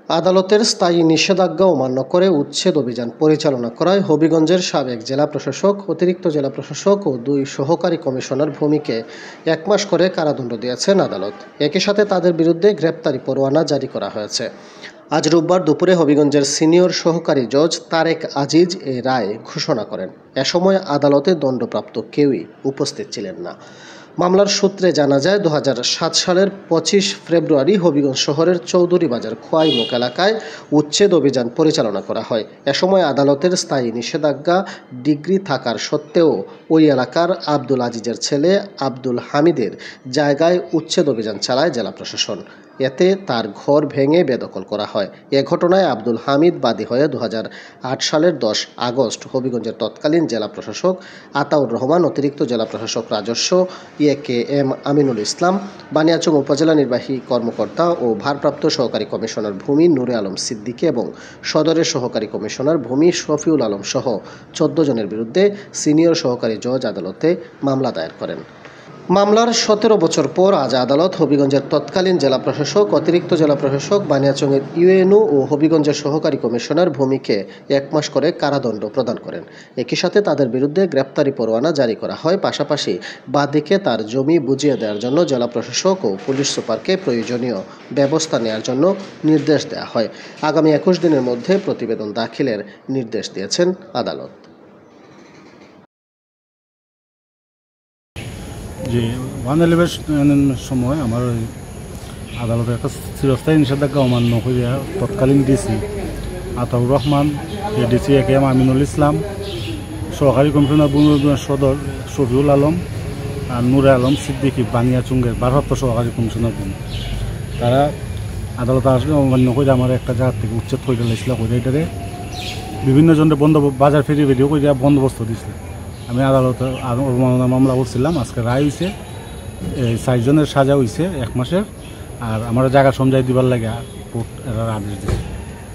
আদালতের স্থায়ী নিষেধাজ্ঞা অমান্য করে উচ্ছেদ অভিযান পরিচালনা করায় হবিগঞ্জের সাবেক জেলা প্রশাসক, অতিরিক্ত জেলা প্রশাসক ও 2 সহকারী কমিশনার ভূমিকে 1 মাস করে কারাদণ্ড দিয়েছেন আদালত। একই সাথে তাদের বিরুদ্ধে গ্রেপ্তারি পরোয়ানা জারি করা হয়েছে। আজ রোববার দুপুরে হবিগঞ্জের সিনিয়র সহকারী জজ তারেক আজিজ এই রায় ঘোষণা করেন। এ সময় আদালতে দণ্ডপ্রাপ্ত কেউই উপস্থিত ছিলেন না। মামলার সূত্রে জানা যায় 2007 সালের 25 ফেব্রুয়ারি হবিগঞ্জ শহরের চৌধুরী বাজার খোয়াইমুখ এলাকায় উচ্ছেদ অভিযান পরিচালনা করা হয়। এ সময় আদালতের স্থায়ী নিষেধাজ্ঞা ডিগ্রি থাকার সত্ত্বেও ওই এলাকার আব্দুল আজিজের ছেলে আব্দুল হামিদের জায়গায় উচ্ছেদ অভিযান চালায় জেলা প্রশাসন। এতে তার ঘর ভেঙে বেদখল করা হয়। এ ঘটনায় আব্দুল হামিদ বাদী হয়ে 2008 সালের 10 আগস্ট হবিগঞ্জের তৎকালীন জেলা প্রশাসক আতাউর রহমান, অতিরিক্ত জেলা প্রশাসক রাজস্ব এ.কে.এম. আমিনুল ইসলাম, বানিয়াচং উপজেলা নির্বাহী কর্মকর্তা ও ভারপ্রাপ্ত সহকারী কমিশনার ভূমি নূরে আলম সিদ্দিকী এবং সদরের সহকারী কমিশনার ভূমি শফিউল আলম সহ 14 জনের বিরুদ্ধে সিনিয়র সহকারী জজ আদালতে মামলা দায়ের করেন। মামলার 17 বছর পর আজ আদালত হবিগঞ্জের তৎকালীন জেলা প্রশাসক, অতিরিক্ত জেলা প্রশাসক, বানিয়াচংয়ের ইউএনও ও হবিগঞ্জের সহকারী কমিশনার ভূমিকে 1 মাস করে কারাদণ্ড প্রদান করেন। একই সাথে তাদের বিরুদ্ধে গ্রেপ্তারি পরোয়ানা জারি করা হয়। পাশাপাশি বাদীকে তার জমি বুঝিয়ে দেওয়ার জন্য জেলা প্রশাসক ও পুলিশ সুপারকে প্রয়োজনীয় ব্যবস্থা নেওয়ার জন্য নির্দেশ দেওয়া হয়। আগামী 21 দিনের মধ্যে প্রতিবেদন দাখিলের নির্দেশ দিয়েছেন আদালত। যে 111 সময় আমার ওই আদালতের একটা চিরস্থায়ী নিষেধাজ্ঞা অমান্য হইয়া তৎকালীন DC Ataur Rahman, ADC A K M. Aminul Islam, সহকারী কমিশনার সদর শফিউল আলম আর নূরে আলম সিদ্দিকী, বানিয়াচুঙ্গের ভারপ্রাপ্ত সহকারী কমিশনার তারা আদালত আসলে অমান্য করে আমার একটা জায়গা থেকে উচ্ছেদ করে লাইছিল। এটারে বিভিন্ন জনের বাজার ফেরি ফেরিও করে বন্দোবস্ত দিয়েছিল। আমি আদালতে অবমাননা মামলা করছিলাম। আজকে রায় হয়েছে, 4 জনের সাজা হয়েছে 1 মাসের, আর আমার জায়গা সমঝাই দিবার লাগে কোর্ট এর আদেশ দিয়েছে।